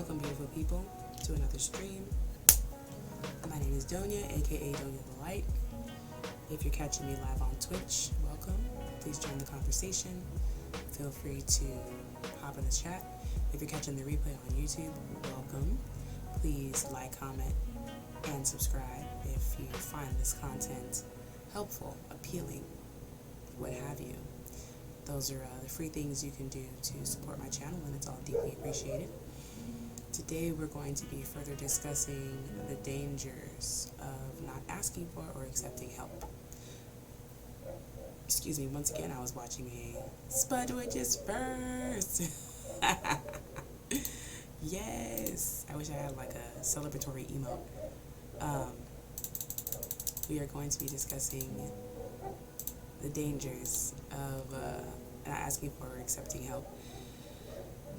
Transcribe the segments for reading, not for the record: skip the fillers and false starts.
Welcome, beautiful people, to another stream. My name is Doña, aka Doña the Light. If you're catching me live on Twitch, welcome. Please join the conversation. Feel free to hop in the chat. If you're catching the replay on YouTube, welcome. Please like, comment, and subscribe if you find this content helpful, appealing, what have you. Those are the free things you can do to support my channel, and it's all deeply appreciated. Today we're going to be further discussing the dangers of not asking for or accepting help. Excuse me, once again I was watching a Spud Witches first. Yes, I wish I had like a celebratory emote. We are going to be discussing the dangers of not asking for or accepting help.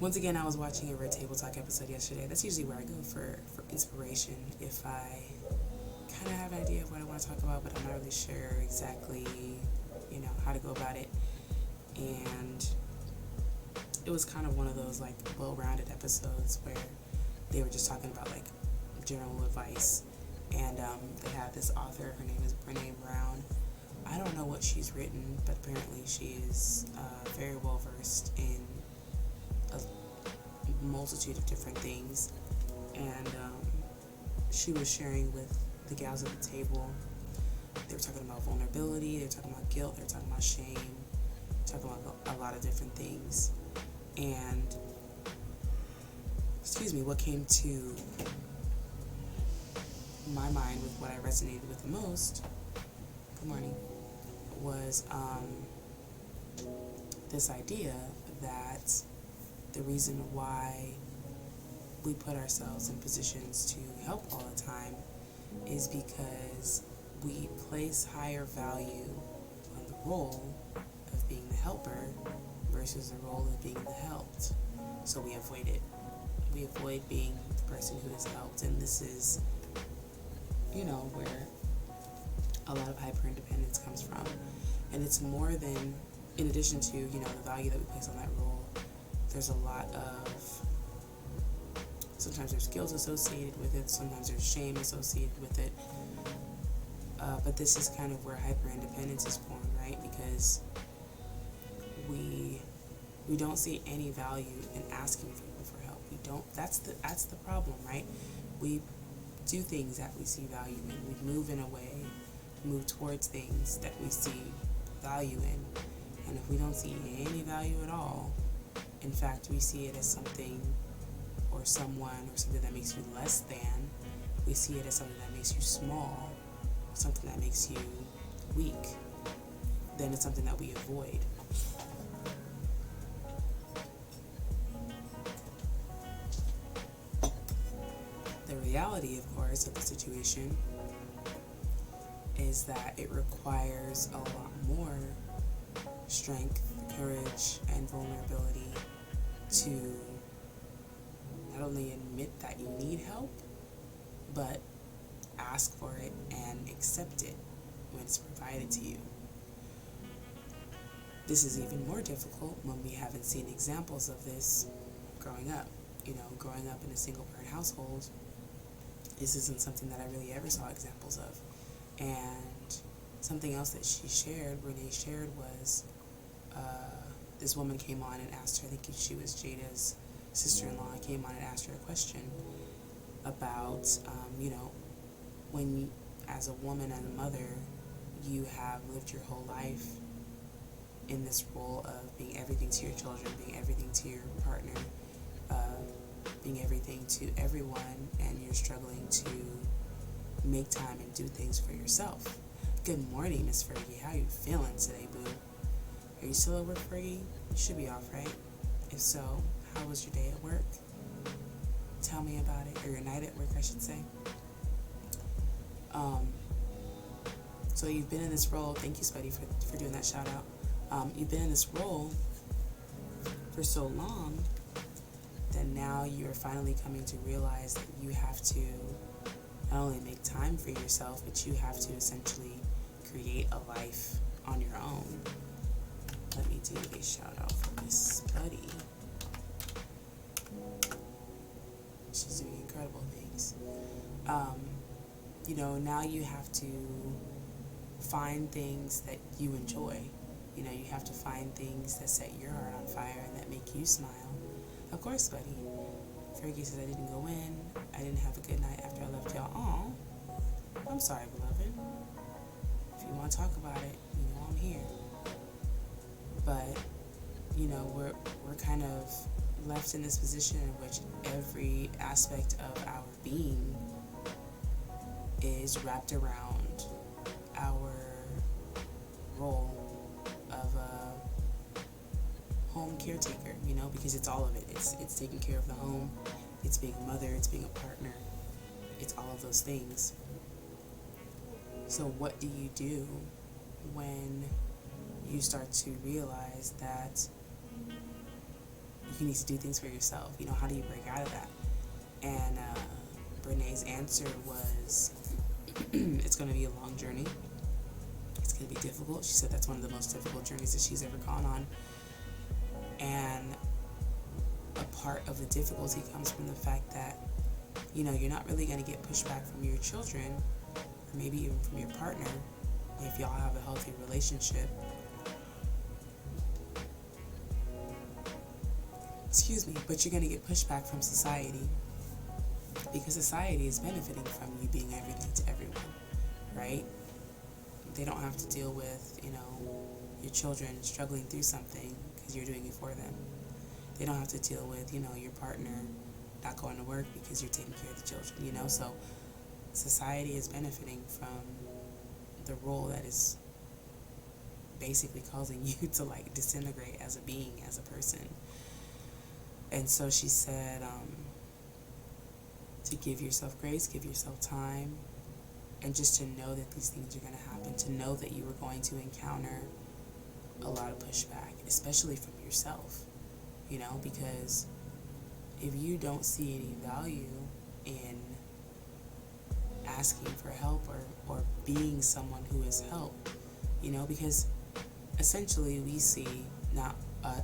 Once again, I was watching a Red Table Talk episode yesterday. That's usually where I go for inspiration if I kind of have an idea of what I want to talk about, but I'm not really sure exactly, how to go about it. And it was kind of one of those like well-rounded episodes where they were just talking about like general advice. And they have this author, her name is Brené Brown. I don't know what she's written, but apparently she is very well versed in a multitude of different things. And she was sharing with the gals at the table. They were talking about vulnerability, they were talking about guilt, they were talking about shame, talking about a lot of different things. And what came to my mind with what I resonated with the most, good morning, was this idea that the reason why we put ourselves in positions to help all the time is because we place higher value on the role of being the helper versus the role of being the helped. So we avoid it. We avoid being the person who is helped, and this is where a lot of hyperindependence comes from. And it's more than, in addition to, the value that we place on that role, there's a lot of, sometimes there's guilt associated with it, sometimes there's shame associated with it. But this is kind of where hyperindependence is born, right? Because we don't see any value in asking people for help. We don't, that's the problem, right? We do things that we see value in. We move towards things that we see value in. And if we don't see any value at all, in fact, we see it as something or someone or something that makes you less than, we see it as something that makes you small, something that makes you weak, then it's something that we avoid. The reality, of course, of the situation is that it requires a lot more strength, courage, and vulnerability to not only admit that you need help, but ask for it and accept it when it's provided to you. This is even more difficult when we haven't seen examples of this growing up. Growing up in a single-parent household, this isn't something that I really ever saw examples of. And something else that Renee shared was this woman came on and asked her, I think she was Jada's sister-in-law, came on and asked her a question about, when you, as a woman and a mother, you have lived your whole life in this role of being everything to your children, being everything to your partner, being everything to everyone, and you're struggling to make time and do things for yourself. Good morning, Miss Fergie. How you feeling today, boo? Are you still at work, Fergie? You should be off, right? If so, how was your day at work? Tell me about it, or your night at work, I should say. So you've been in this role. Thank you, Spuddy, for doing that shout out. You've been in this role for so long that now you're finally coming to realize that you have to not only make time for yourself, but you have to essentially create a life on your own. Let me do a shout out for Miss Spuddy. Um, now you have to find things that you enjoy. You have to find things that set your heart on fire and that make you smile. Of course, buddy. Fergie says, I didn't go in. I didn't have a good night after I left y'all. Aw, I'm sorry, beloved. If you want to talk about it, I'm here. But, we're kind of left in this position in which every aspect of our being is wrapped around our role of a home caretaker, because it's all of it. It's taking care of the home, it's being a mother, it's being a partner, it's all of those things. So what do you do when you start to realize that you need to do things for yourself? How do you break out of that? And Brené's answer was, it's going to be a long journey. It's going to be difficult. She said that's one of the most difficult journeys that she's ever gone on. And a part of the difficulty comes from the fact that, you're not really going to get pushback from your children, or maybe even from your partner, if y'all have a healthy relationship. Excuse me, but you're going to get pushback from society, because society is benefiting from you being everything to everyone, right? They don't have to deal with, your children struggling through something because you're doing it for them. They don't have to deal with, your partner not going to work because you're taking care of the children, So society is benefiting from the role that is basically causing you to, disintegrate as a being, as a person. And so she said, to give yourself grace, give yourself time, and just to know that these things are going to happen, to know that you are going to encounter a lot of pushback, especially from yourself, because if you don't see any value in asking for help or being someone who is helped, because essentially we see, not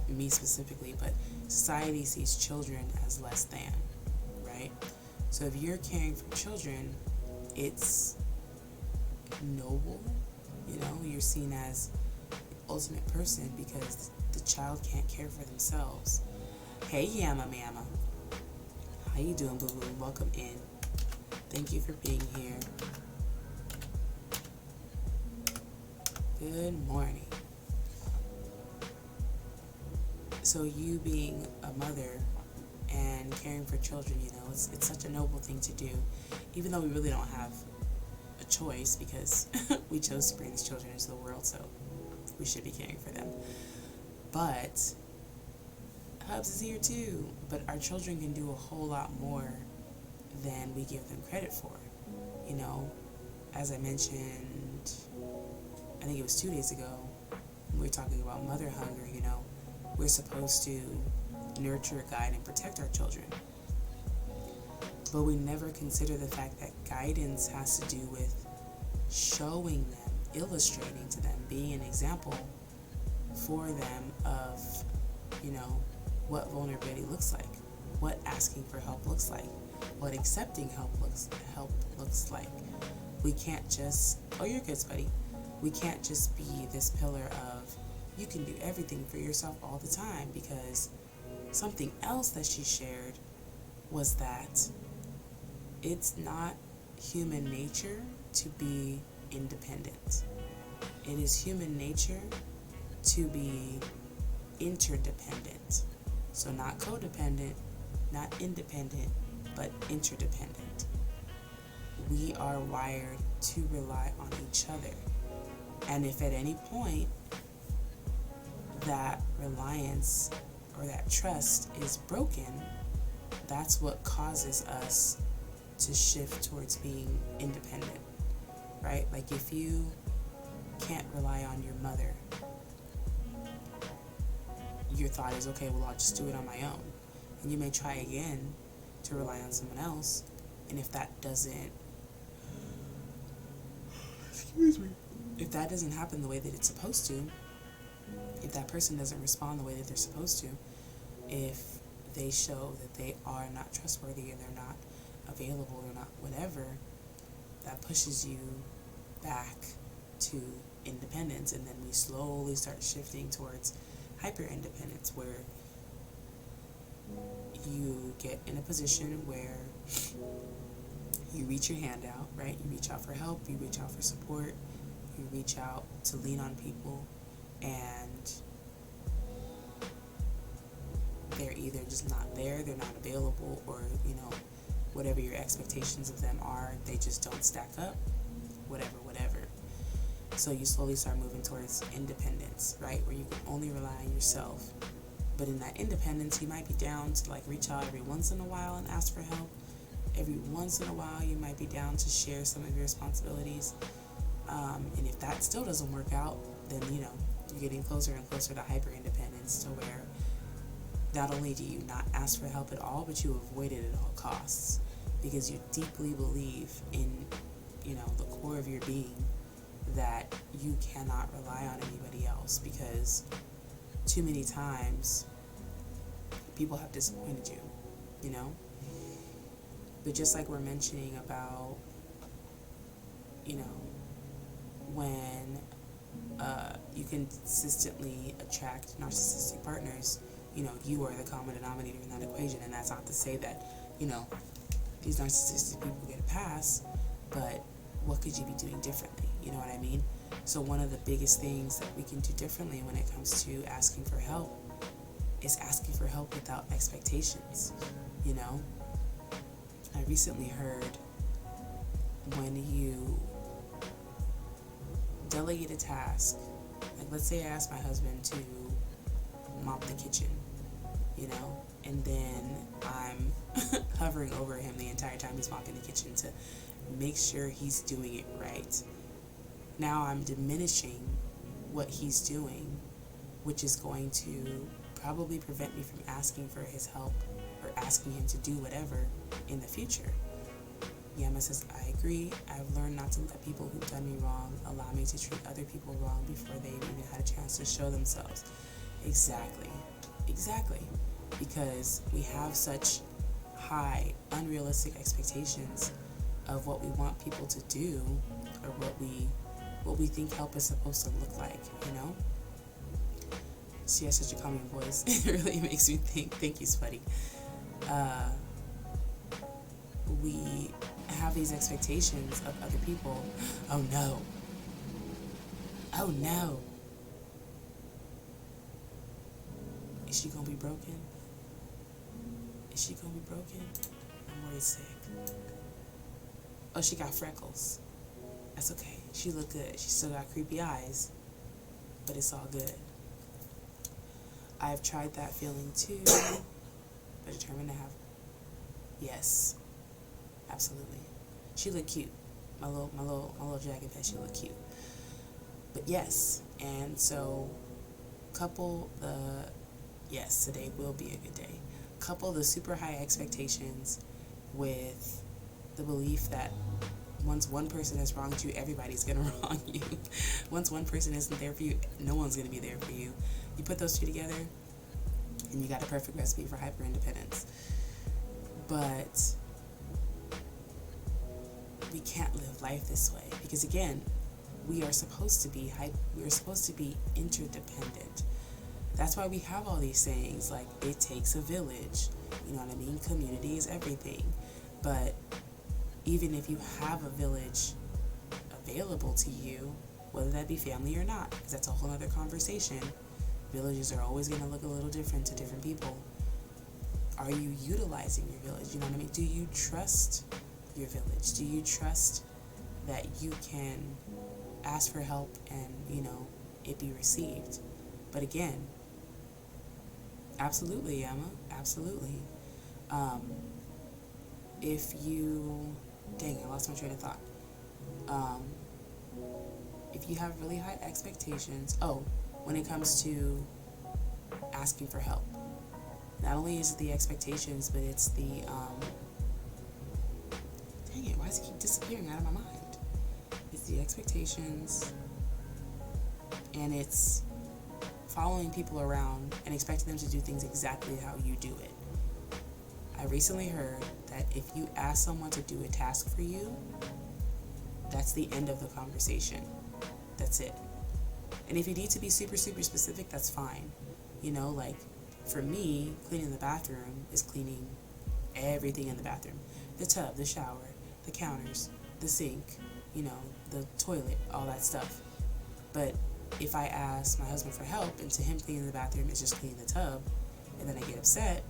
me specifically, but society sees children as less than, right? So if you're caring for children, it's noble, you're seen as the ultimate person because the child can't care for themselves. Hey, Yama Mama. How you doing, boo-boo? Welcome in. Thank you for being here. Good morning. So you being a mother and caring for children, it's such a noble thing to do, even though we really don't have a choice because we chose to bring these children into the world, so we should be caring for them. But Hubs is here too, but our children can do a whole lot more than we give them credit for. As I mentioned, I think it was 2 days ago, we were talking about mother hunger, we're supposed to nurture, guide, and protect our children. But we never consider the fact that guidance has to do with showing them, illustrating to them, being an example for them of, what vulnerability looks like, what asking for help looks like, what accepting help looks like. We can't just, oh, you're good, buddy. We can't just be this pillar of, you can do everything for yourself all the time, because something else that she shared was that it's not human nature to be independent. It is human nature to be interdependent. So not codependent, not independent, but interdependent. We are wired to rely on each other. And if at any point that reliance or that trust is broken, that's what causes us to shift towards being independent, right? Like if you can't rely on your mother, your thought is, okay, well, I'll just do it on my own. And you may try again to rely on someone else, and if that doesn't, if that doesn't happen the way that it's supposed to, if that person doesn't respond the way that they're supposed to, if they show that they are not trustworthy and they're not available, they're not whatever, that pushes you back to independence, and then we slowly start shifting towards hyper-independence, where you get in a position where you reach your hand out, right? You reach out for help, you reach out for support, you reach out to lean on people, and they're either just not there, they're not available, or, whatever your expectations of them are, they just don't stack up, whatever. So you slowly start moving towards independence, right? Where you can only rely on yourself. But in that independence, you might be down to reach out every once in a while and ask for help. Every once in a while, you might be down to share some of your responsibilities. And if that still doesn't work out, then, you're getting closer and closer to hyper-independence, to where not only do you not ask for help at all, but you avoid it at all costs, because you deeply believe in, the core of your being, that you cannot rely on anybody else, because too many times people have disappointed you, But just like we're mentioning about, when you consistently attract narcissistic partners, you are the common denominator in that equation. And that's not to say that, these narcissistic people get a pass, but what could you be doing differently? You know what I mean? So one of the biggest things that we can do differently when it comes to asking for help is asking for help without expectations, I recently heard, when you delegate a task, let's say I ask my husband to mop the kitchen, and then I'm hovering over him the entire time he's mopping the kitchen to make sure he's doing it right. Now I'm diminishing what he's doing, which is going to probably prevent me from asking for his help or asking him to do whatever in the future. Yama says, I agree. I've learned not to let people who've done me wrong allow me to treat other people wrong before they've even had a chance to show themselves. Exactly. Because we have such high, unrealistic expectations of what we want people to do, or what we think help is supposed to look like, She has such a calming voice. It really makes me think. Thank you, Spuddy. We have these expectations of other people. Oh no. Is she gonna be broken? I'm worried sick. Oh, she got freckles. That's okay. She look good. She still got creepy eyes, but it's all good. I've tried that feeling too, but determined to have. Yes, absolutely. She looked cute. My little jacket pet. She looked cute. But yes, and so today will be a good day. Couple the super high expectations with the belief that once one person has wronged you, everybody's going to wrong you. Once one person isn't there for you, no one's going to be there for you. You put those two together, and you got a perfect recipe for hyper-independence. But we can't live life this way, because again, we are supposed to be interdependent. That's why we have all these sayings like, it takes a village, you know what I mean? Community is everything. But even if you have a village available to you, whether that be family or not, because that's a whole other conversation, villages are always going to look a little different to different people. Are you utilizing your village? You know what I mean? Do you trust your village? Do you trust that you can ask for help and, it be received? But again, absolutely, Emma, absolutely. If you, dang, I lost my train of thought. If you have really high expectations, when it comes to asking for help, not only is it the expectations, but it's the, dang it, why does it keep disappearing out of my mind? It's the expectations, and it's following people around and expecting them to do things exactly how you do it. I recently heard that if you ask someone to do a task for you, that's the end of the conversation. That's it. And if you need to be super, super specific, that's fine. You know, like, for me, cleaning the bathroom is cleaning everything in the bathroom. The tub, the shower, the counters, the sink, you know, the toilet, all that stuff. But if I ask my husband for help and to him cleaning the bathroom is just cleaning the tub, and then I get upset,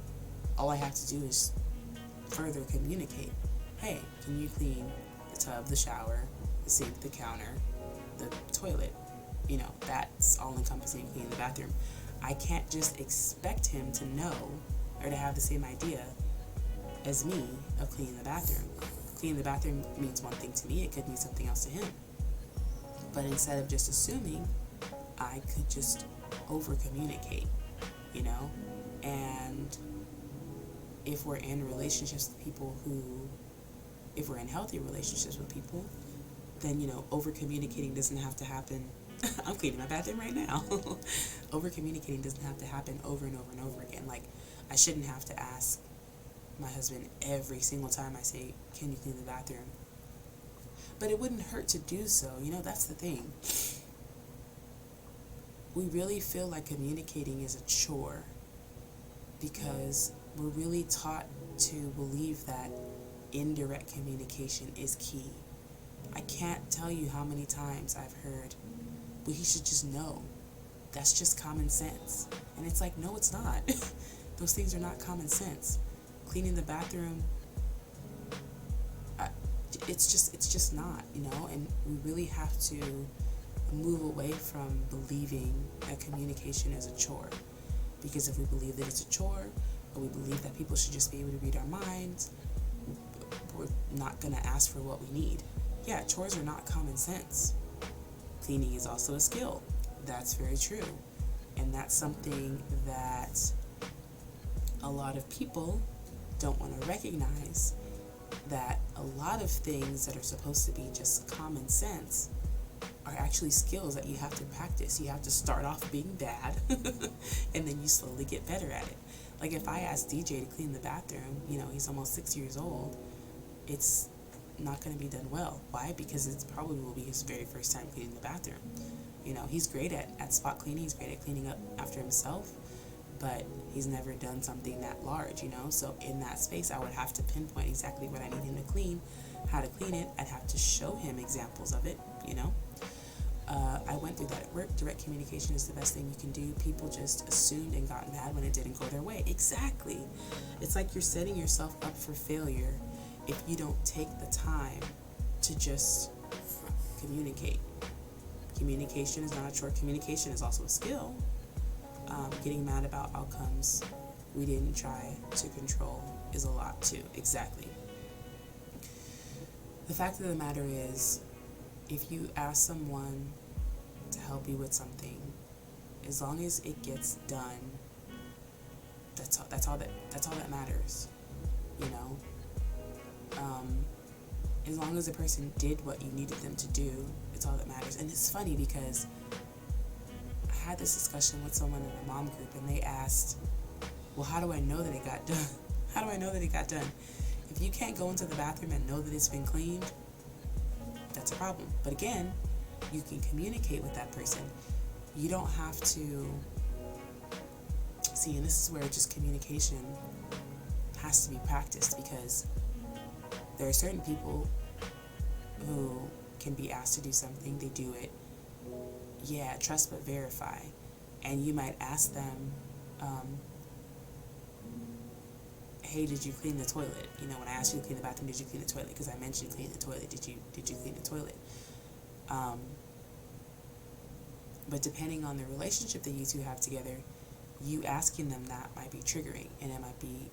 all I have to do is further communicate. Hey, can you clean the tub, the shower, the sink, the counter, the toilet? You know, that's all encompassing cleaning the bathroom. I can't just expect him to know or to have the same idea as me of cleaning the bathroom. Cleaning the bathroom means one thing to me, it could mean something else to him. But instead of just assuming, I could just over communicate, you know? And if we're in relationships with people if we're in healthy relationships with people, then, you know, over communicating doesn't have to happen. I'm cleaning my bathroom right now. Over communicating doesn't have to happen over and over and over again. Like, I shouldn't have to ask my husband every single time I say, can you clean the bathroom? But it wouldn't hurt to do so. You know, that's the thing. We really feel like communicating is a chore because we're really taught to believe that indirect communication is key. I can't tell you how many times I've heard, well, he should just know. That's just common sense. And it's like, no, it's not. Those things are not common sense. Cleaning the bathroom, it's just not, you know? And we really have to move away from believing that communication is a chore. Because if we believe that it's a chore, or we believe that people should just be able to read our minds, we're not going to ask for what we need. Yeah, chores are not common sense. Cleaning is also a skill. That's very true. And that's something that a lot of people don't want to recognize, that a lot of things that are supposed to be just common sense are actually skills that you have to practice. You have to start off being bad and then you slowly get better at it. Like if I ask DJ to clean the bathroom, you know, he's almost 6 years old, it's not going to be done well. Why? Because it probably will be his very first time cleaning the bathroom. You know, he's great at spot cleaning, he's great at cleaning up after himself, but he's never done something that large, you know? So in that space, I would have to pinpoint exactly what I need him to clean, how to clean it. I'd have to show him examples of it, you know? I went through that at work. Direct communication is the best thing you can do. People just assumed and got mad when it didn't go their way. Exactly. It's like you're setting yourself up for failure if you don't take the time to just communicate. Communication is not a chore. Communication is also a skill. Getting mad about outcomes we didn't try to control is a lot too. Exactly. The fact of the matter is, if you ask someone to help you with something, as long as it gets done, that's all that matters. You know? As long as the person did what you needed them to do, it's all that matters. And it's funny because I had this discussion with someone in a mom group, and they asked, well, how do I know that it got done? How do I know that it got done? If you can't go into the bathroom and know that it's been cleaned, that's a problem. But again, you can communicate with that person. You don't have to see, and this is where just communication has to be practiced, because there are certain people who can be asked to do something, they do it. Yeah, trust but verify. And you might ask them, hey, did you clean the toilet? You know, when I asked you to clean the bathroom, did you clean the toilet? Because I mentioned clean the toilet. Did you clean the toilet? But depending on the relationship that you two have together, you asking them that might be triggering, and it might be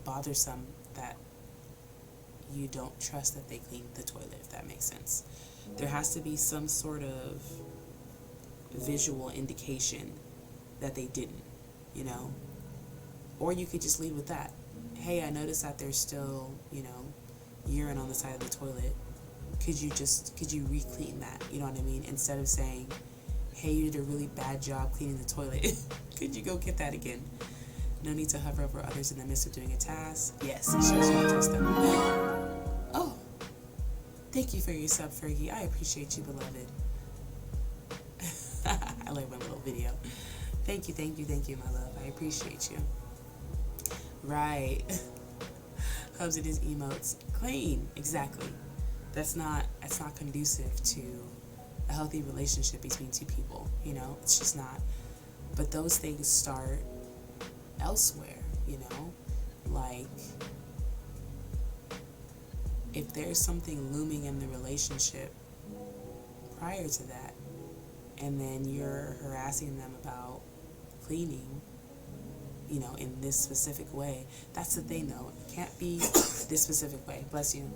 bothersome that you don't trust that they cleaned the toilet, if that makes sense. There has to be some sort of visual indication that they didn't, you know? Or you could just lead with that. Hey, I noticed that there's still, you know, urine on the side of the toilet. Could you re-clean that? You know what I mean? Instead of saying, hey, you did a really bad job cleaning the toilet. Could you go get that again? No need to hover over others in the midst of doing a task. Yes, it shows you don't trust them. Oh, thank you for your sub, Fergie. I appreciate you, beloved. I like my little video. Thank you, my love. I appreciate you. Right. Hubs in his emotes. Clean. Exactly. That's not conducive to a healthy relationship between two people. You know, it's just not. But those things start elsewhere, you know? Like, if there's something looming in the relationship prior to that, and then you're harassing them about cleaning, you know, in this specific way. That's the thing, though. It can't be this specific way. Bless you.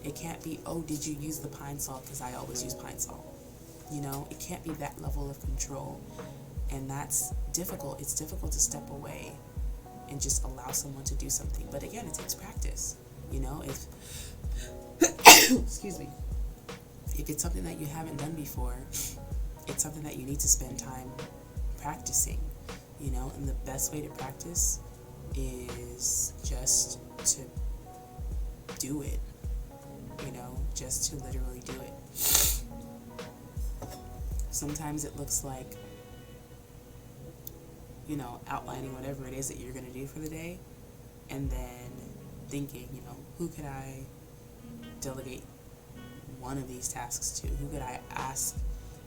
It can't be, oh, did you use the pine salt? Because I always use pine salt. You know, it can't be that level of control. And that's difficult. It's difficult to step away and just allow someone to do something. But again, it takes practice. You know, if, excuse me, if it's something that you haven't done before, it's something that you need to spend time practicing, you know, and the best way to practice is just to do it, you know, just to literally do it. Sometimes it looks like, you know, outlining whatever it is that you're going to do for the day, and then thinking, you know, who could I delegate one of these tasks to? Who could I ask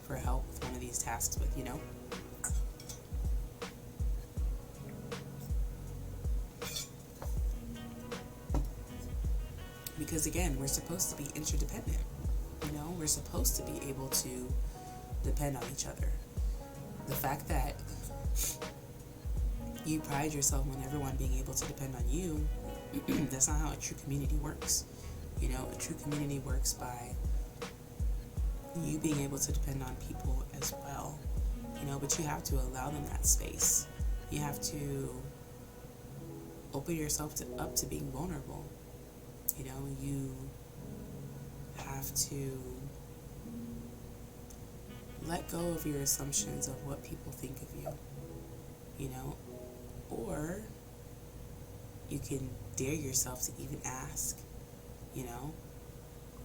for help with one of these tasks with, you know? Because again, we're supposed to be interdependent, you know? We're supposed to be able to depend on each other. The fact that you pride yourself on everyone being able to depend on you, that's not how a true community works. You know, a true community works by you being able to depend on people as well, you know, but you have to allow them that space. You have to open yourself up to being vulnerable. You know, you have to let go of your assumptions of what people think of you, you know, or you can dare yourself to even ask, you know,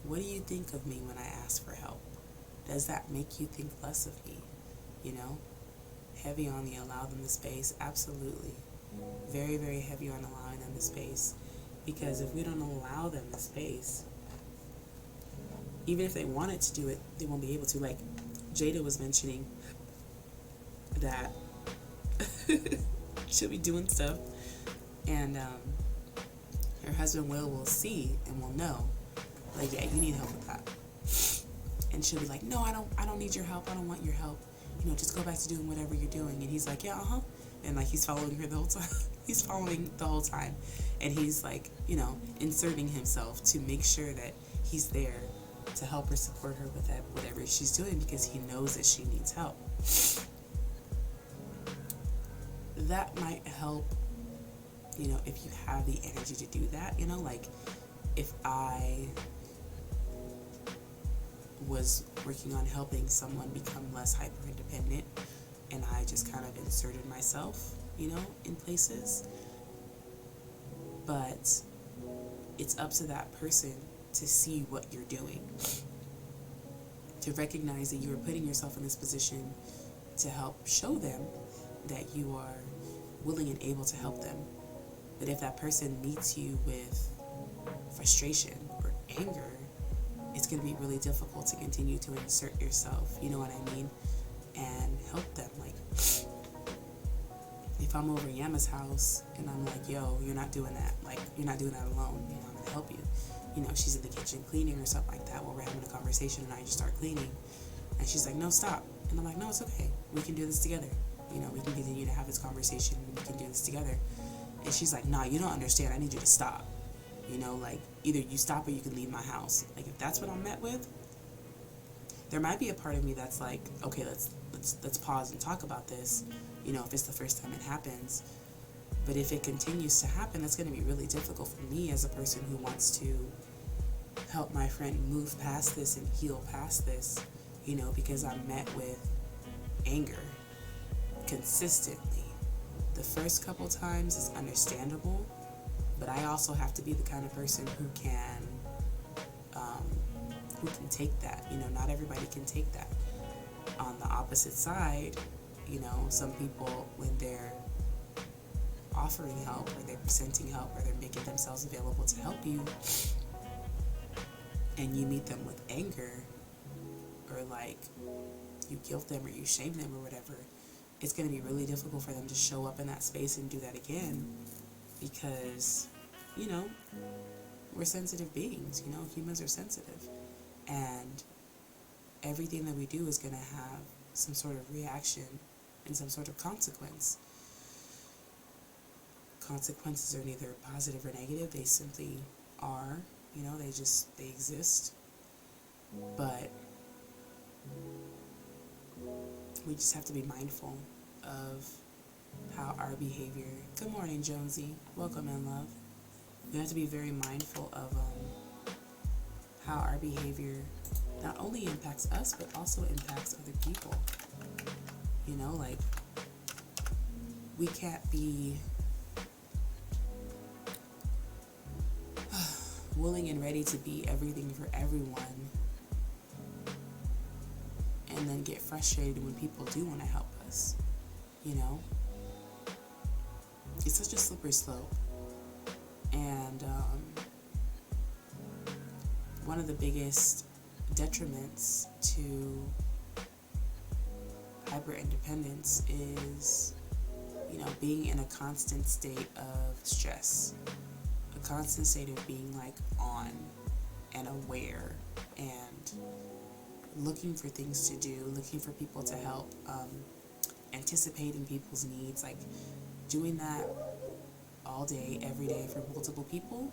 what do you think of me when I ask for help? Does that make you think less of me? You know, heavy on the allow them the space, absolutely. Very, very heavy on allowing them the space. Because if we don't allow them the space, even if they wanted to do it, they won't be able to. Like Jada was mentioning that she'll be doing stuff, and her husband will see and will know, like, yeah, you need help with that. And she'll be like, no, I don't need your help. I don't want your help. You know, just go back to doing whatever you're doing. And he's like, yeah, and like he's following her the whole time. He's following the whole time, and he's like, you know, inserting himself to make sure that he's there to help her, support her with that, whatever she's doing, because he knows that she needs help. That might help, you know, if you have the energy to do that. You know, like if I was working on helping someone become less hyper-independent, and I just kind of inserted myself, you know, in places. But it's up to that person to see what you're doing, to recognize that you are putting yourself in this position to help show them that you are willing and able to help them. But if that person meets you with frustration or anger, it's going to be really difficult to continue to insert yourself, you know what I mean, and help them. Like, if I'm over Yama's house and I'm like, yo, you're not doing that, like, you're not doing that alone, you know, I'm going to help you. You know, she's in the kitchen cleaning or something like that, while we're having a conversation and I just start cleaning. And she's like, no, stop. And I'm like, no, it's okay. We can do this together. You know, we can continue to have this conversation and we can do this together. And she's like, nah, you don't understand. I need you to stop. You know, like, either you stop or you can leave my house. Like, if that's what I'm met with, there might be a part of me that's like, okay, let's pause and talk about this, you know, if it's the first time it happens. But if it continues to happen, that's going to be really difficult for me as a person who wants to help my friend move past this and heal past this, you know, because I'm met with anger consistently. The first couple times is understandable, but I also have to be the kind of person who can take that. Not everybody can take that. On the opposite side, some people, when they're offering help, or they're presenting help, or they're making themselves available to help you, and you meet them with anger, or like you guilt them or you shame them or whatever, it's going to be really difficult for them to show up in that space and do that again, because we're sensitive beings. Humans are sensitive, and everything that we do is going to have some sort of reaction and some sort of consequence. Consequences are neither positive or negative. They simply are. They exist. But we just have to be mindful of how our behavior... Good morning, Jonesy. Welcome in, love. We have to be very mindful of how our behavior not only impacts us, but also impacts other people. Like, we can't be willing and ready to be everything for everyone, and then get frustrated when people do want to help us. It's such a slippery slope. And one of the biggest detriments to hyperindependence is, being in a constant state of stress, a constant state of being like on and aware and looking for things to do, looking for people to help, anticipating people's needs, like doing that all day, every day for multiple people.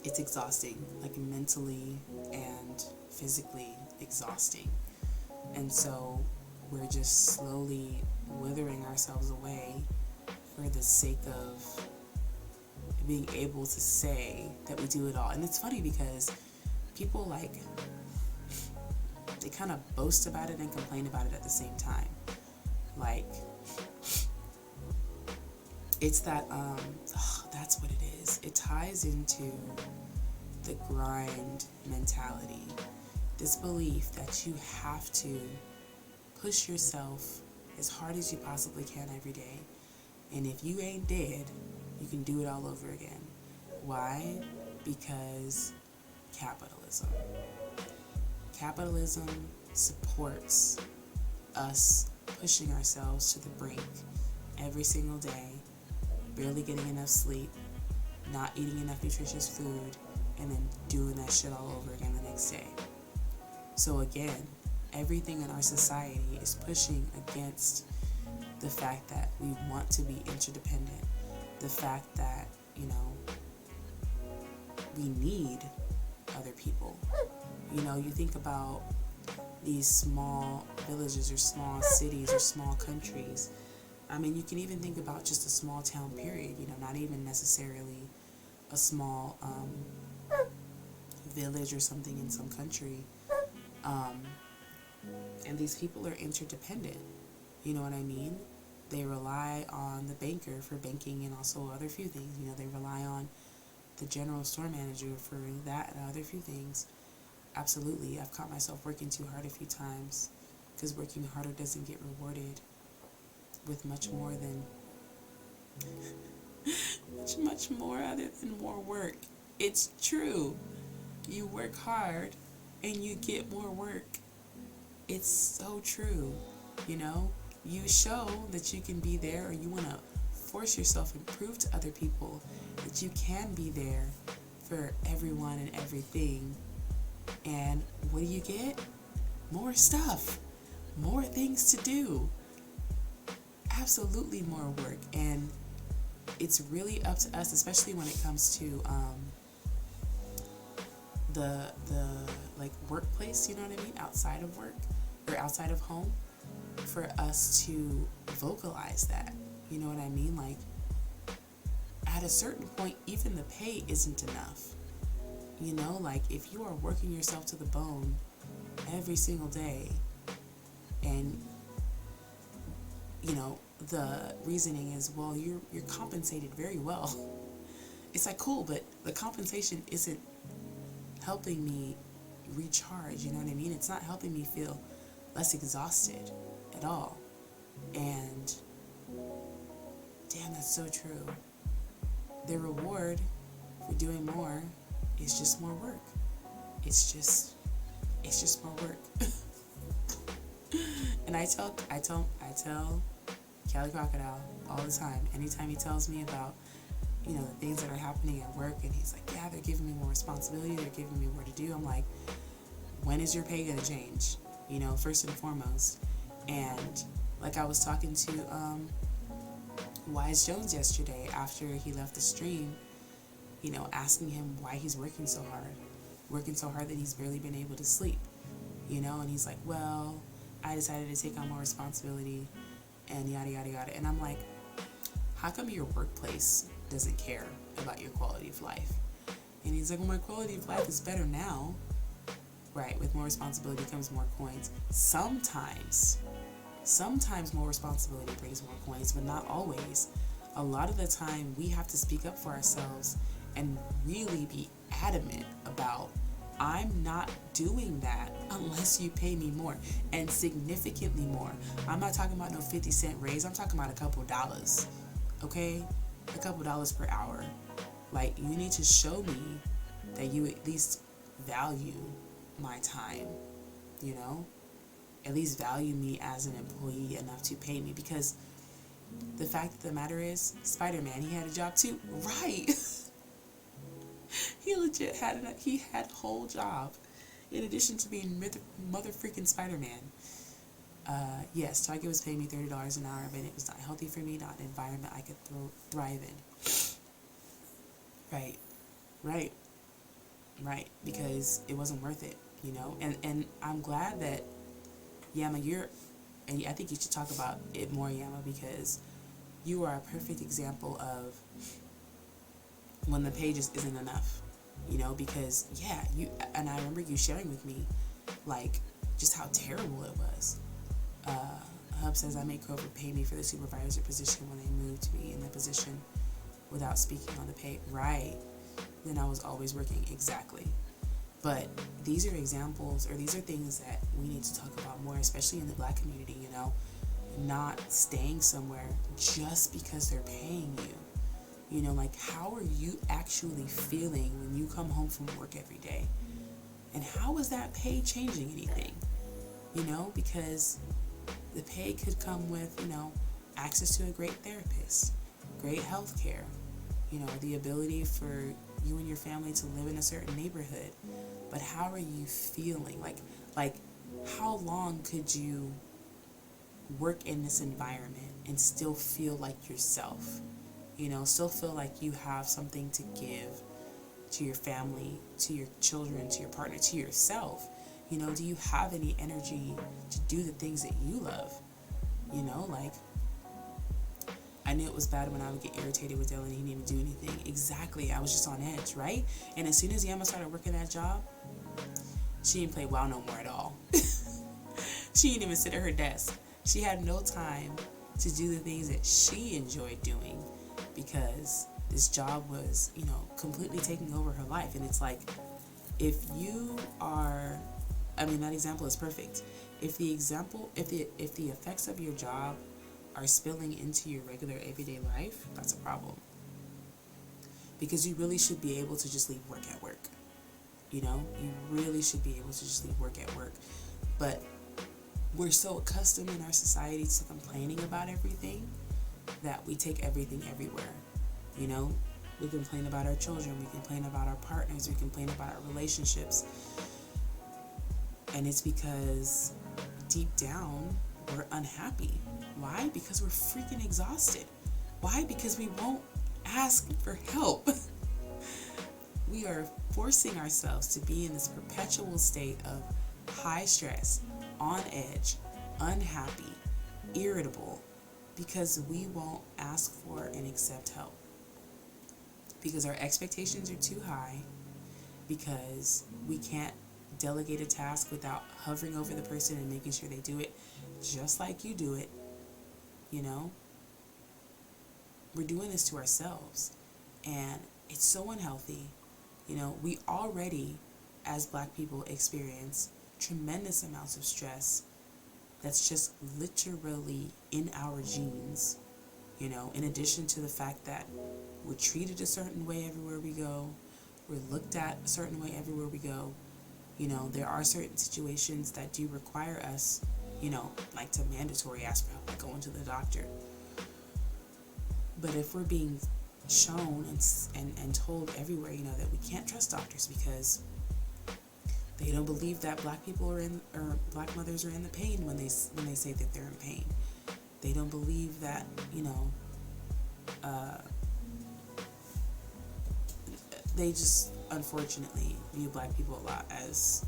It's exhausting, like mentally and physically exhausting. And so we're just slowly withering ourselves away for the sake of being able to say that we do it all. And it's funny because people they kind of boast about it and complain about it at the same time. Like, it's that, that's what it is. It ties into the grind mentality. This belief that you have to push yourself as hard as you possibly can every day. And if you ain't dead, you can do it all over again. Why? Because capitalism. Capitalism supports us pushing ourselves to the brink every single day, barely getting enough sleep, not eating enough nutritious food, and then doing that shit all over again the next day. So again, everything in our society is pushing against the fact that we want to be interdependent, the fact that, we need other people. You think about these small villages or small cities or small countries. I mean, you can even think about just a small town period, not even necessarily a small village or something in some country. And these people are interdependent. You know what I mean? They rely on the banker for banking and also other few things. They rely on the general store manager for that and other few things. Absolutely. I've caught myself working too hard a few times, because working harder doesn't get rewarded with much more than much more other than more work. It's true. You work hard and you get more work. It's so true. You show that you can be there, or you want to force yourself and prove to other people that you can be there for everyone and everything. And what do you get? More stuff, more things to do, absolutely more work. And it's really up to us, especially when it comes to the like workplace, outside of work or outside of home, for us to vocalize that. You know what I mean? Like, at a certain point, even the pay isn't enough. Like, if you are working yourself to the bone every single day, and the reasoning is, well, you're compensated very well. It's like, cool, but the compensation isn't helping me recharge, you know what I mean? It's not helping me feel less exhausted at all. And damn, that's so true. The reward for doing more is just more work. It's just more work. And I tell Cali Crocodile all the time, anytime he tells me about, you know, the things that are happening at work, and he's like, yeah, they're giving me more responsibility, they're giving me more to do. I'm like, when is your pay gonna change? You know, first and foremost. And like I was talking to Wise Jones yesterday after he left the stream, you know, asking him why he's working so hard that he's barely been able to sleep, you know, and he's like, well, I decided to take on more responsibility and yada yada yada. And I'm like, how come your workplace doesn't care about your quality of life? And he's like, well, my quality of life is better now. Right, with more responsibility comes more coins. Sometimes more responsibility brings more coins, but not always. A lot of the time we have to speak up for ourselves and really be adamant about, I'm not doing that unless you pay me more, and significantly more. I'm not talking about no 50-cent raise. I'm talking about a couple dollars, okay? A couple dollars per hour. Like, you need to show me that you at least value my time, you know? At least value me as an employee enough to pay me, because the fact of the matter is, Spider-Man, he had a job too. Right. He legit had a whole job in addition to being mother freaking Spider-Man. Yes, Target was paying me $30 an hour, but it was not healthy for me, not an environment I could thrive in. Right, because it wasn't worth it, you know. And I'm glad that Yama, and I think you should talk about it more, Yama, because you are a perfect example of when the pay just isn't enough, you know, because and I remember you sharing with me, like, just how terrible it was. Hub says, I made Kroger pay me for the supervisor position when they moved me in the position without speaking on the pay. Right. Then I was always working. Exactly. But these are examples, or these are things that we need to talk about more, especially in the Black community, you know, not staying somewhere just because they're paying you. You know, like, how are you actually feeling when you come home from work every day? And how is that pay changing anything? You know, because the pay could come with, you know, access to a great therapist, great health care, you know, the ability for you and your family to live in a certain neighborhood. But how are you feeling? Like how long could you work in this environment and still feel like yourself? You know, still feel like you have something to give to your family, to your children, to your partner, to yourself. You know, do you have any energy to do the things that you love? You know, like, I knew it was bad when I would get irritated with Dylan and he didn't do anything. Exactly, I was just on edge, right? And as soon as Yama started working that job, she didn't play WoW no more at all. She didn't even sit at her desk. She had no time to do the things that she enjoyed doing, because this job was, you know, completely taking over her life. And it's like, if you are, I mean, that example is perfect. If the effects of your job are spilling into your regular everyday life, that's a problem. Because you really should be able to just leave work at work. You know, you really should be able to just leave work at work. But we're so accustomed in our society to complaining about everything that we take everything everywhere. You know, we complain about our children, we complain about our partners, we complain about our relationships. And it's because deep down, we're unhappy. Why? Because we're freaking exhausted. Why? Because we won't ask for help. We are forcing ourselves to be in this perpetual state of high stress, on edge, unhappy, irritable, because we won't ask for and accept help. Because our expectations are too high, because we can't delegate a task without hovering over the person and making sure they do it just like you do it, you know? we're doing this to ourselves, and it's so unhealthy. We already, as Black people, experience tremendous amounts of stress that's just literally in our genes, in addition to the fact that we're treated a certain way everywhere we go, we're looked at a certain way everywhere we go. There are certain situations that do require us, like to mandatory aspect, like going to the doctor. But if we're being shown and told everywhere, that we can't trust doctors because they don't believe that Black people or Black mothers are in the pain when they say that they're in pain. They don't believe that, they just unfortunately view Black people a lot as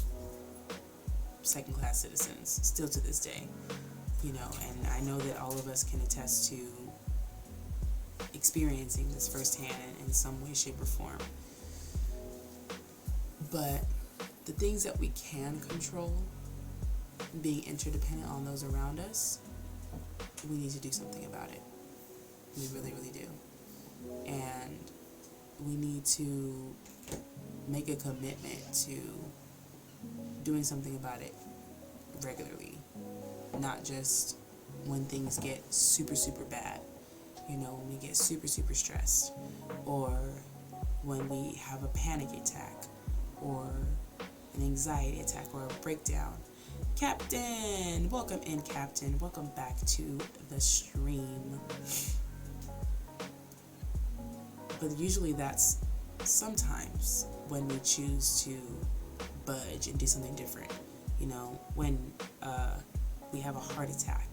second-class citizens, still to this day. And I know that all of us can attest to experiencing this firsthand in some way, shape, or form. But the things that we can control, being interdependent on those around us, we need to do something about it. We really, really do. And we need to make a commitment to doing something about it regularly, not just when things get super, super bad. When we get super, super stressed, or when we have a panic attack, or an anxiety attack, or a breakdown. Captain! Welcome in, Captain. Welcome back to the stream. But usually that's sometimes when we choose to budge and do something different. When we have a heart attack,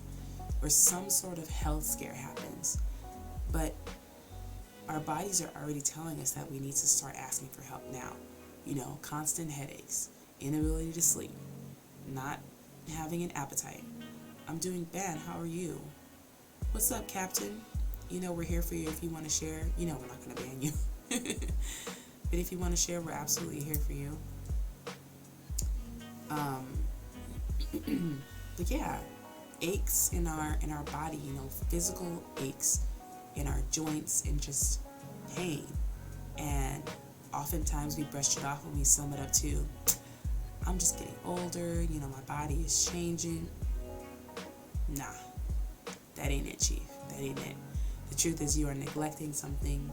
or some sort of health scare happens. But our bodies are already telling us that we need to start asking for help now. Constant headaches, inability to sleep, not having an appetite. I'm doing bad. How are you? What's up, Captain? We're here for you if you want to share. We're not going to ban you. But if you want to share, we're absolutely here for you. But yeah, aches in our body, physical aches in our joints and just pain. And oftentimes we brush it off and we sum it up to, I'm just getting older, my body is changing. Nah, that ain't it, Chief. That ain't it. The truth is you are neglecting something,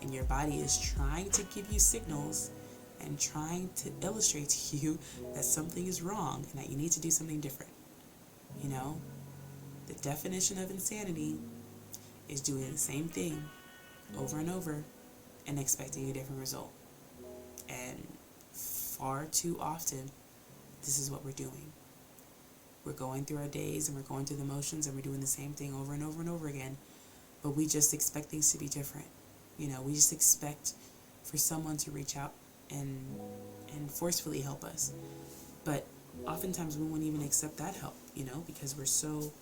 and your body is trying to give you signals and trying to illustrate to you that something is wrong and that you need to do something different. The definition of insanity is doing the same thing over and over and expecting a different result. And far too often, this is what we're doing. We're going through our days and we're going through the motions and we're doing the same thing over and over and over again. But we just expect things to be different. We just expect for someone to reach out and forcefully help us. But oftentimes we won't even accept that help, because we're so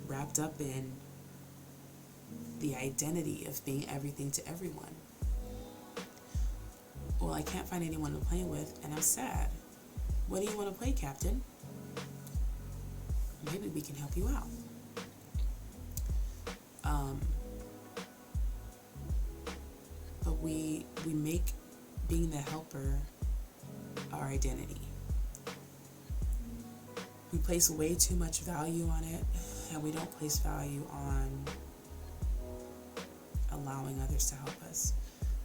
wrapped up in the identity of being everything to everyone. Well, I can't find anyone to play with, and I'm sad. What do you want to play, Captain? Maybe we can help you out. But we make being the helper our identity. We place way too much value on it, and we don't place value on allowing others to help us.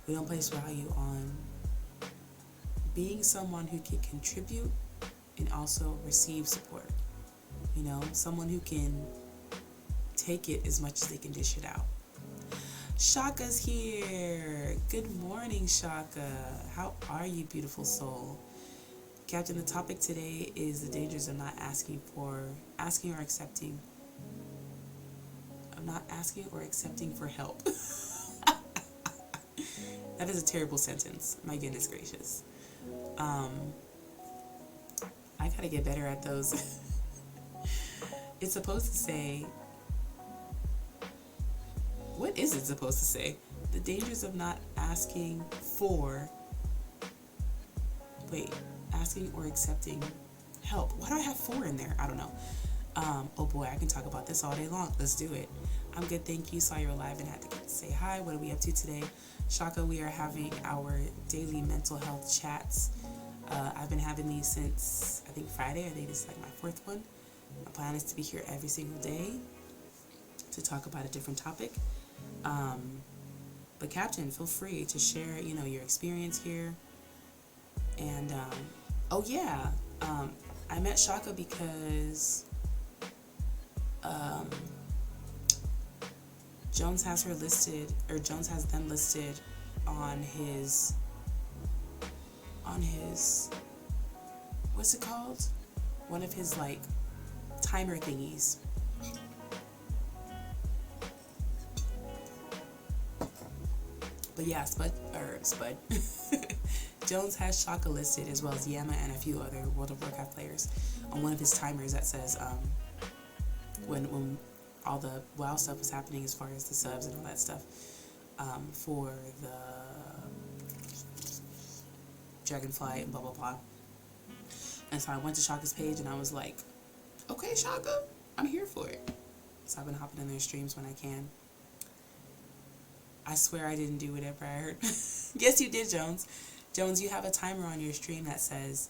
We don't place value on being someone who can contribute and also receive support. Someone who can take it as much as they can dish it out. Shaka's here. Good morning, Shaka. How are you, beautiful soul? Captain, the topic today is the dangers of not asking or accepting for help. That is a terrible sentence. My goodness gracious. I gotta get better at those. It's supposed to say, what is it supposed to say? The dangers of not asking or accepting help. Why do I have 4 in there? I don't know. Oh boy, I can talk about this all day long. Let's do it. I'm good, thank you. Saw you were live and had to say hi. What are we up to today? Shaka, we are having our daily mental health chats. I've been having these since, I think, Friday. I think this is like my fourth one. My plan is to be here every single day to talk about a different topic. But Captain, feel free to share, your experience here. And, I met Shaka because Jones has them listed on his, what's it called? One of his, timer thingies. But yeah, Spud. Jones has Shaka listed, as well as Yama and a few other World of Warcraft players, on one of his timers that says when all the WoW stuff was happening, as far as the subs and all that stuff, for the Dragonflight and blah blah blah. And so I went to Shaka's page and I was like, okay, Shaka, I'm here for it. So I've been hopping in their streams when I can. I swear I didn't do whatever I heard. Yes, you did, Jones. Jones, you have a timer on your stream that says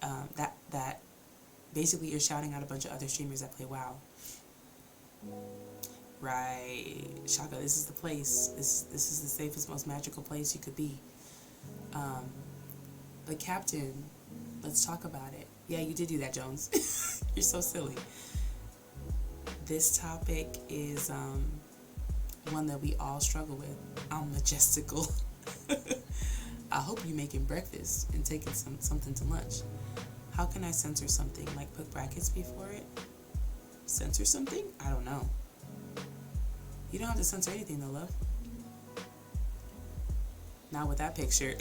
that basically you're shouting out a bunch of other streamers that play WoW. Right, Shaka, this is the place. This is the safest, most magical place you could be. But Captain, let's talk about it. Yeah, you did do that, Jones. You're so silly. This topic is one that we all struggle with. I'm majestical. I hope you're making breakfast and taking something to lunch. How can I censor something? Like put brackets before it? Censor something? I don't know. You don't have to censor anything though, love. Not with that picture.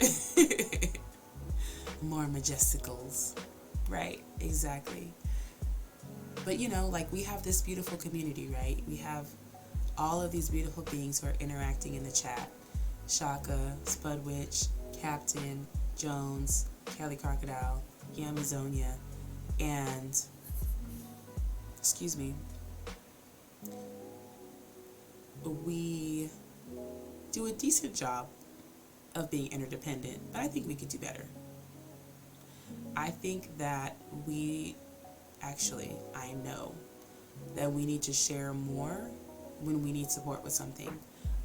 More majesticals. Right, exactly. But we have this beautiful community, right? We have all of these beautiful beings who are interacting in the chat. Shaka, Spudwitch, Captain, Jones, Kelly Crocodile, Yamazonia, and we do a decent job of being interdependent, but I think we could do better. I think that I know that we need to share more when we need support with something.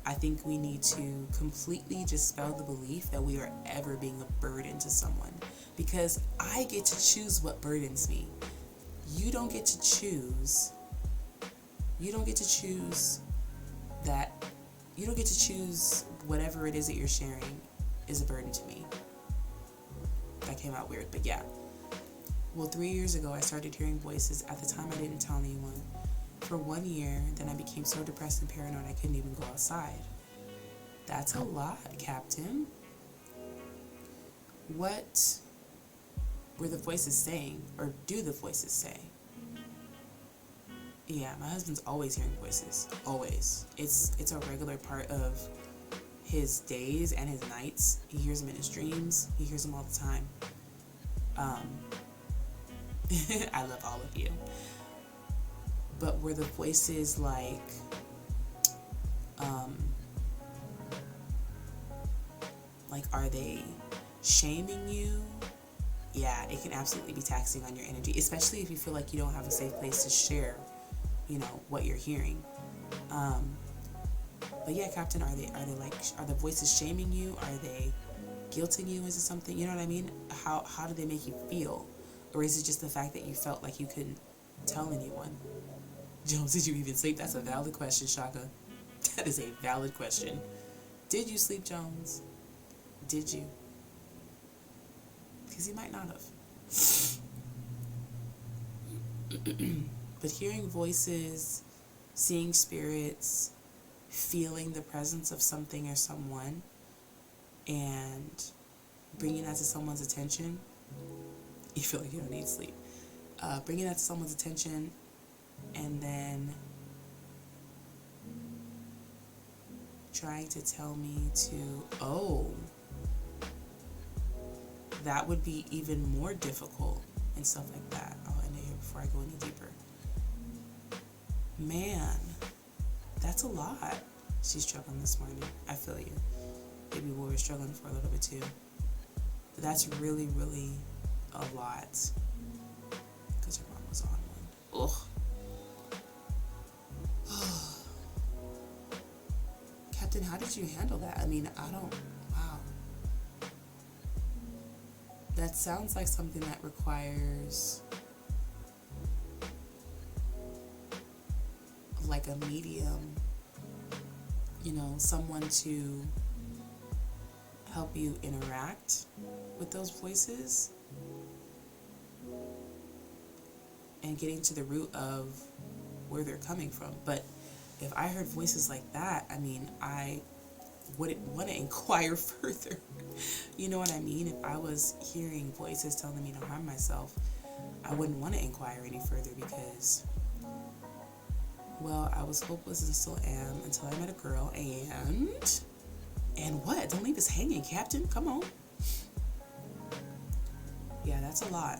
I think we need to completely dispel the belief that we are ever being a burden to someone, because I get to choose what burdens me. You don't get to choose. You don't get to choose that. You don't get to choose whatever it is that you're sharing is a burden to me. That came out weird, but yeah. Well, 3 years ago, I started hearing voices. At the time, I didn't tell anyone. For 1 year, then I became so depressed and paranoid I couldn't even go outside. That's a lot, Captain. What were the voices saying, or do the voices say? Yeah, my husband's always hearing voices. Always. It's a regular part of his days and his nights. He hears them in his dreams. He hears them all the time. I love all of you. But were the voices are they shaming you? Yeah, it can absolutely be taxing on your energy, especially if you feel like you don't have a safe place to share, what you're hearing. But yeah, Captain, are the voices shaming you? Are they guilting you into something? You know what I mean? How do they make you feel? Or is it just the fact that you felt like you couldn't tell anyone? Jones, did you even sleep? That's a valid question, Shaka. That is a valid question. Did you sleep, Jones? Did you? Because you might not have. But hearing voices, seeing spirits, feeling the presence of something or someone, and bringing that to someone's attention, you feel like you don't need sleep. Bringing that to someone's attention, and then trying to tell me that would be even more difficult and stuff like that. I'll end it here before I go any deeper. Man, That's a lot. She's struggling this morning. I feel you. Maybe we were struggling for a little bit too. But that's really, really a lot. Because your mom was on one. Ugh. Captain, how did you handle that? I mean, wow. That sounds like something that requires like a medium, someone to help you interact with those voices and getting to the root of where they're coming from. But if I heard voices like that, I mean, I wouldn't want to inquire further. You know what I mean? If I was hearing voices telling me to harm myself, I wouldn't want to inquire any further because, well, I was hopeless and still am until I met a girl. And what? Don't leave us hanging, Captain. Come on. Yeah, that's a lot.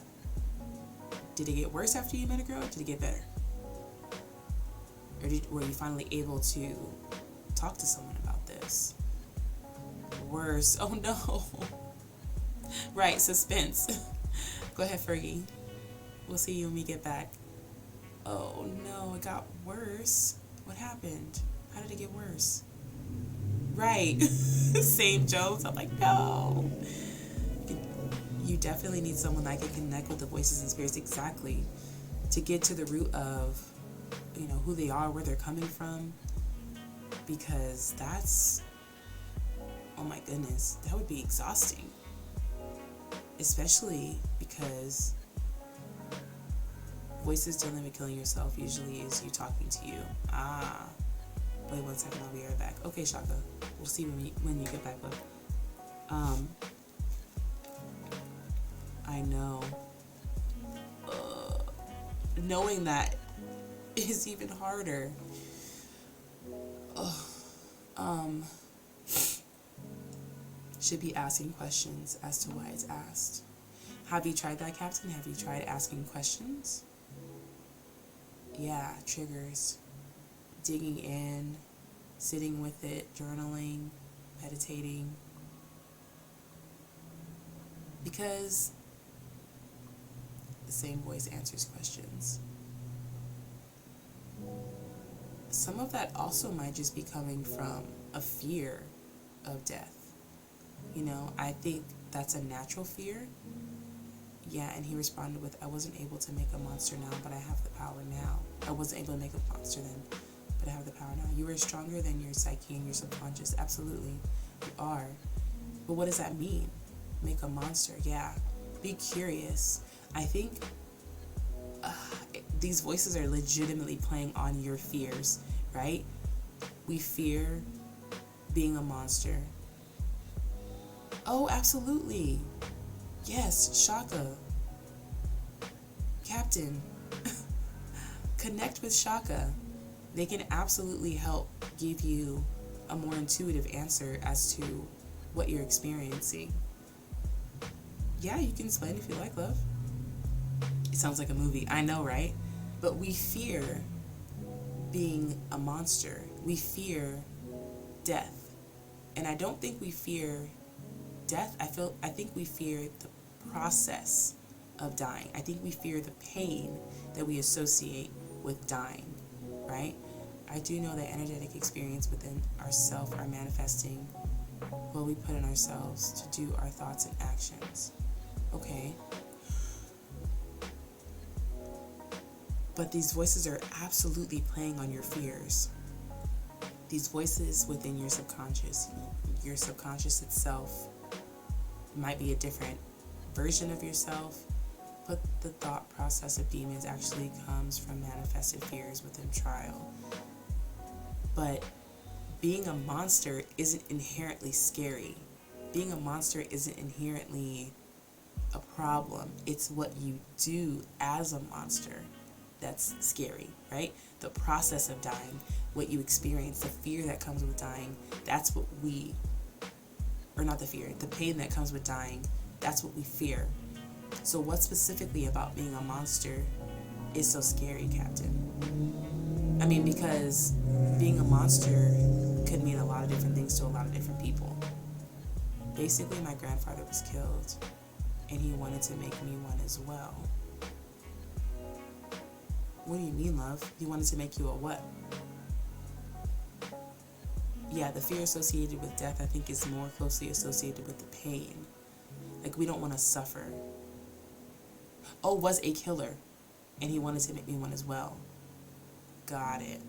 Did it get worse after you met a girl? Did it get better? Or were you finally able to talk to someone about this? Worse. Oh no. Right, suspense. Go ahead, Fergie. We'll see you when we get back. Oh no, it got worse. What happened? How did it get worse? Right. Same jokes. I'm like, no. You definitely need someone that can connect with the voices and spirits exactly to get to the root of, who they are, where they're coming from. Because that's, oh my goodness, that would be exhausting. Especially because voices dealing with killing yourself usually is you talking to you. Wait 1 second, I'll be right back. Okay, Shaka, we'll see when you get back up. I know. Knowing that is even harder. Should be asking questions as to why it's asked. Have you tried that, Captain? Have you tried asking questions? Yeah, triggers. Digging in, sitting with it, journaling, meditating. Because the same voice answers questions. Some of that also might just be coming from a fear of death. I think that's a natural fear. Yeah, and he responded with, I wasn't able to make a monster now, but I have the power now. I wasn't able to make a monster then, but I have the power now. You are stronger than your psyche and your subconscious. Absolutely, you are. But what does that mean? Make a monster? Yeah. Be curious. I think these voices are legitimately playing on your fears, right? We fear being a monster. Oh, absolutely. Yes, Shaka. Captain. Connect with Shaka. They can absolutely help give you a more intuitive answer as to what you're experiencing. Yeah, you can explain if you like, love. It sounds like a movie. I know, right? But we fear being a monster. We fear death. And I don't think we fear death. I think we fear the process of dying. I think we fear the pain that we associate with dying, right? I do know that energetic experience within ourself are manifesting what we put in ourselves to do our thoughts and actions. Okay. But these voices are absolutely playing on your fears. These voices within your subconscious itself might be a different version of yourself, but the thought process of demons actually comes from manifested fears within trial. But being a monster isn't inherently scary. Being a monster isn't inherently a problem. It's what you do as a monster that's scary, right? The process of dying, what you experience, the fear that comes with dying, that's what the pain that comes with dying, that's what we fear. So what specifically about being a monster is so scary, Captain? I mean, because being a monster could mean a lot of different things to a lot of different people. Basically, my grandfather was killed, and he wanted to make me one as well. What do you mean, love? He wanted to make you a what? Yeah, the fear associated with death, I think, is more closely associated with the pain. Like, we don't want to suffer. Oh, was a killer, and he wanted to make me one as well. Got it.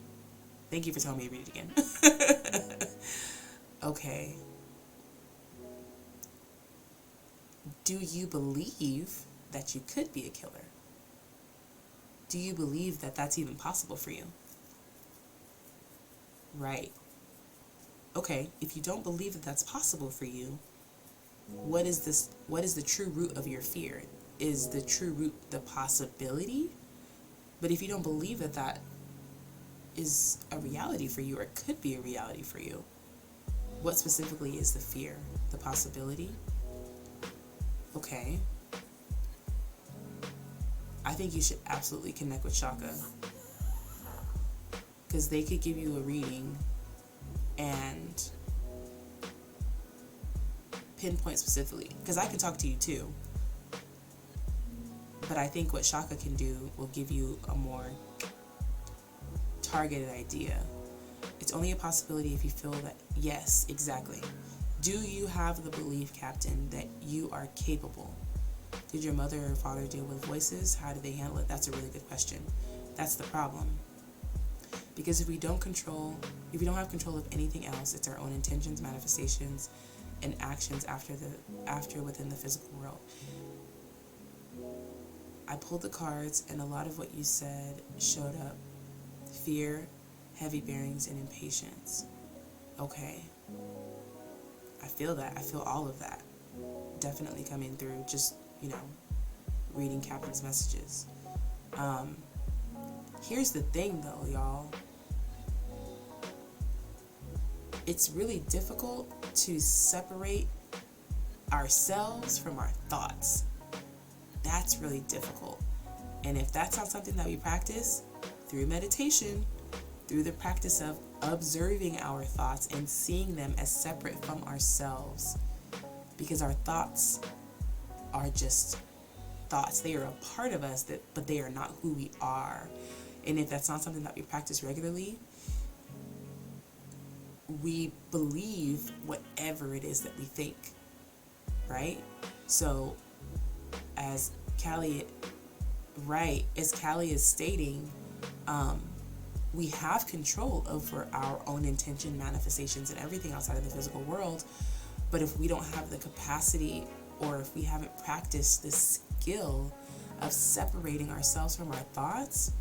Thank you for telling me to read it again. Okay. Do you believe that you could be a killer? Do you believe that that's even possible for you? Right. Okay, if you don't believe that that's possible for you, what is the true root of your fear? Is the true root the possibility? But if you don't believe that that is a reality for you, or it could be a reality for you, what specifically is the fear? The possibility? Okay. I think you should absolutely connect with Shaka, because they could give you a reading and pinpoint specifically, because I can talk to you too, but I think what Shaka can do will give you a more targeted idea. It's only a possibility if you feel that, yes, exactly. Do you have the belief, Captain, that you are capable? Did your mother or father deal with voices? How did they handle it? That's a really good question. That's the problem. Because if we don't have control of anything else, it's our own intentions, manifestations, and actions after within the physical world. I pulled the cards, and a lot of what you said showed up. Fear, heavy bearings, and impatience. Okay. I feel that. I feel all of that. Definitely coming through, just, reading Captain's messages. Here's the thing, though, y'all. It's really difficult to separate ourselves from our thoughts. That's really difficult. And if that's not something that we practice through meditation, through the practice of observing our thoughts and seeing them as separate from ourselves, because our thoughts are just thoughts. They are a part of us, but they are not who we are. And if that's not something that we practice regularly, we believe whatever it is that we think, right? So as Callie is stating, we have control over our own intention, manifestations, and everything outside of the physical world. But if we don't have the capacity, or if we haven't practiced this skill of separating ourselves from our thoughts,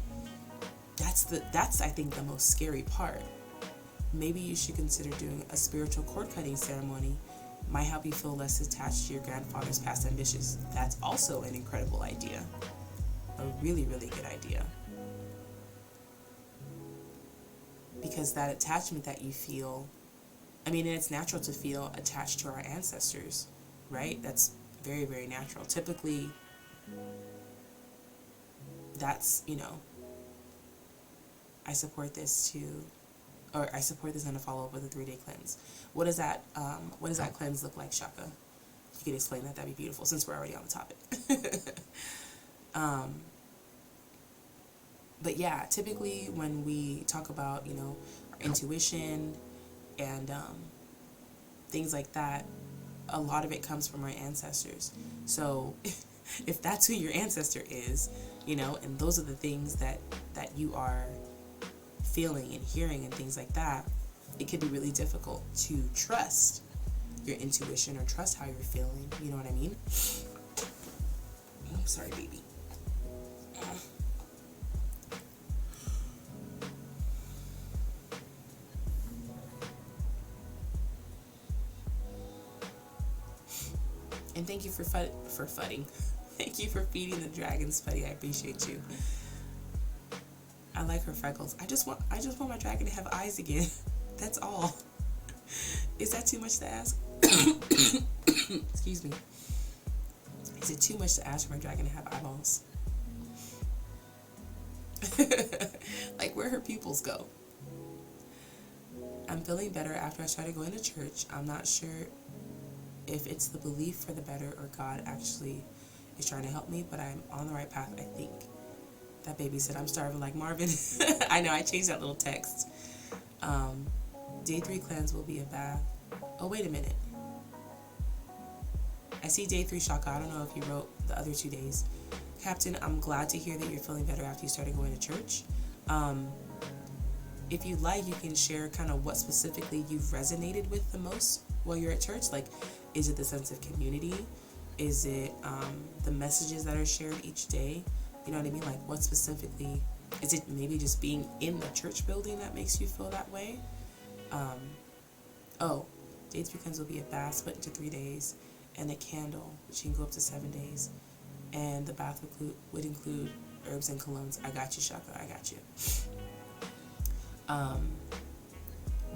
that's I think the most scary part. Maybe you should consider doing a spiritual cord cutting ceremony. Might help you feel less attached to your grandfather's past ambitions. That's also an incredible idea. A really, really good idea. Because that attachment that you feel, and it's natural to feel attached to our ancestors, right? That's very, very natural. Typically, that's, I support this in a follow-up with a 3-day cleanse. What does that cleanse look like, Shaka? If you could explain that, that'd be beautiful, since we're already on the topic. But yeah, typically when we talk about, our intuition and things like that, a lot of it comes from our ancestors. So if that's who your ancestor is, and those are the things that you are feeling and hearing and things like that, it can be really difficult to trust your intuition or trust how you're feeling. You know what I mean? I'm sorry, baby. And thank you for fudding. Thank you for feeding the dragons, Fuddy. I appreciate you. I like her freckles. I just want my dragon to have eyes again. That's all. Is that too much to ask? Excuse me. Is it too much to ask for my dragon to have eyeballs? Like, where her pupils go. I'm feeling better after I started going to church. I'm not sure if it's the belief for the better or God actually is trying to help me, but I'm on the right path, I think. That baby said, I'm starving like Marvin. I know, I changed that little text. Day 3 cleanse will be a bath. Oh, wait a minute. I see day 3, Shaka. I don't know if you wrote the other 2 days. Captain, I'm glad to hear that you're feeling better after you started going to church. If you'd like, you can share kind of what specifically you've resonated with the most while you're at church. Like, is it the sense of community? Is it the messages that are shared each day? You know what I mean? Like, what specifically? Is it maybe just being in the church building that makes you feel that way? Day 3 cleanse will be a bath split into 3 days and a candle, which can go up to 7 days. And the bath would include herbs and colognes. I got you, Shaka. I got you.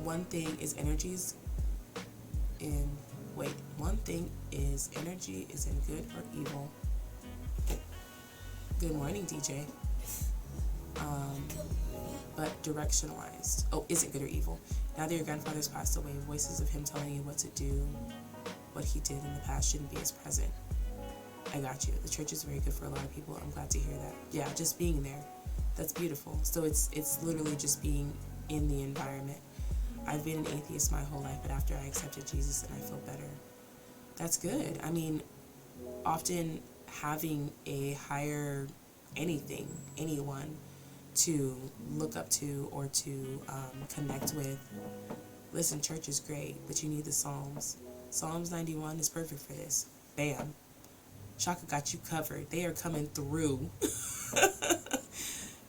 One thing is energy is in good or evil. Good morning, DJ. But direction-wise, isn't good or evil. Now that your grandfather's passed away, voices of him telling you what to do, what he did in the past shouldn't be as present. I got you. The church is very good for a lot of people. I'm glad to hear that. Yeah, just being there. That's beautiful. So it's literally just being in the environment. I've been an atheist my whole life, but after I accepted Jesus, and I feel better. That's good. I mean, often having a higher anyone to look up to or to connect with. Listen, church is great, but you need the Psalms. Psalms 91 is perfect for this. Bam. Shaka got you covered. They are coming through.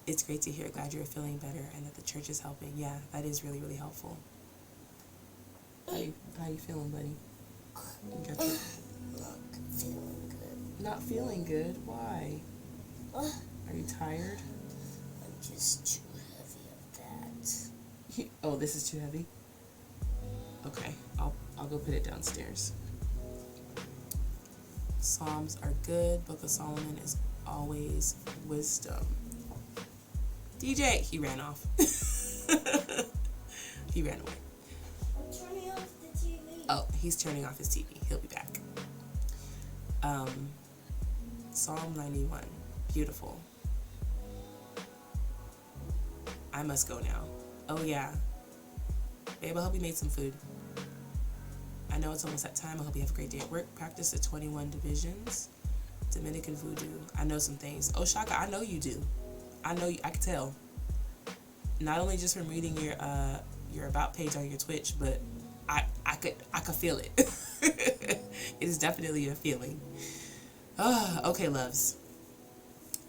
It's great to hear. Glad you're feeling better and that the church is helping. Yeah, that is really, really helpful. How you feeling, buddy? Not feeling good. Not feeling good? Why? Are you tired? I'm just too heavy of that. Oh, this is too heavy? Okay, I'll go put it downstairs. Psalms are good. Book of Solomon is always wisdom. DJ, he ran off. He ran away. I'm turning off the TV. Oh, he's turning off his TV. He'll be back. Psalm 91. Beautiful. I must go now. Oh, yeah. Babe, I hope you made some food. I know it's almost that time. I hope you have a great day at work. Practice the 21 divisions. Dominican voodoo. I know some things. Oh, Shaka, I know you do. I know you. I can tell. Not only just from reading your about page on your Twitch, but I could feel it. It is definitely a feeling. Okay, loves.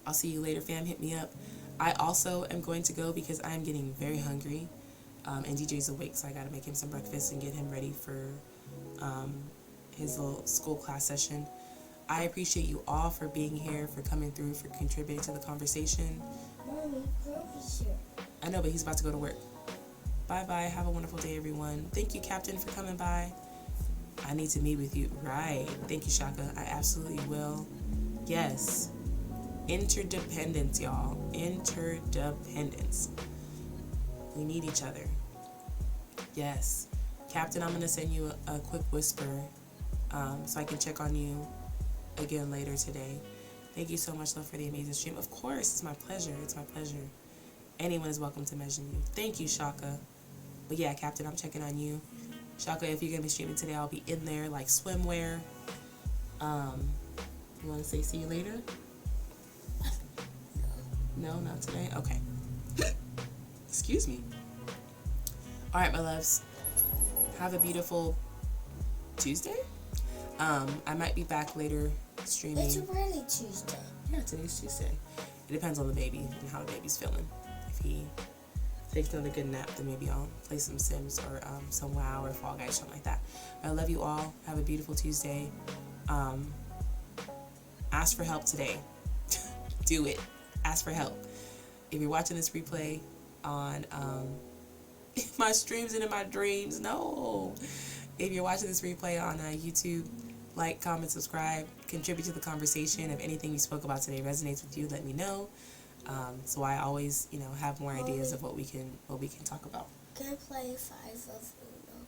I'll see you later, fam. Hit me up. I also am going to go because I am getting very hungry. And DJ's awake, so I got to make him some breakfast and get him ready for his little school class session. I appreciate you all for being here, for coming through, for contributing to the conversation. Mommy, Grandpa's here. I know, but he's about to go to work. Bye-bye. Have a wonderful day, everyone. Thank you, Captain, for coming by. I need to meet with you. Right. Thank you, Shaka. I absolutely will. Yes. Interdependence, y'all. Interdependence. We need each other. Yes. Captain, I'm going to send you a quick whisper so I can check on you again later today. Thank you so much, love, for the amazing stream. Of course, it's my pleasure. It's my pleasure. Anyone is welcome to mention you. Thank you, Shaka. But yeah, Captain, I'm checking on you. Shaka, if you're going to be streaming today, I'll be in there like swimwear. You want to say see you later? No, not today? Okay. Excuse me. All right, my loves. Have a beautiful Tuesday. I might be back later streaming. It's already Tuesday. Yeah, today's Tuesday. It depends on the baby and how the baby's feeling. If he takes another good nap, then maybe I'll play some Sims or some WoW or Fall Guys, something like that. I love you all. Have a beautiful Tuesday. Ask for help today. Do it. Ask for help. If you're watching this replay on my streams and in my dreams, no. If you're watching this replay on YouTube, like, comment, subscribe, contribute to the conversation. If anything you spoke about today resonates with you, let me know. So I always, you know, have more ideas of what we can talk about. Can I play 5 of Uno?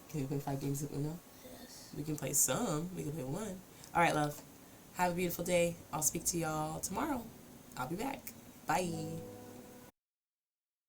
Can we play 5 games of Uno? Yes. We can play some. We can play one. All right, love. Have a beautiful day. I'll speak to y'all tomorrow. I'll be back. Bye.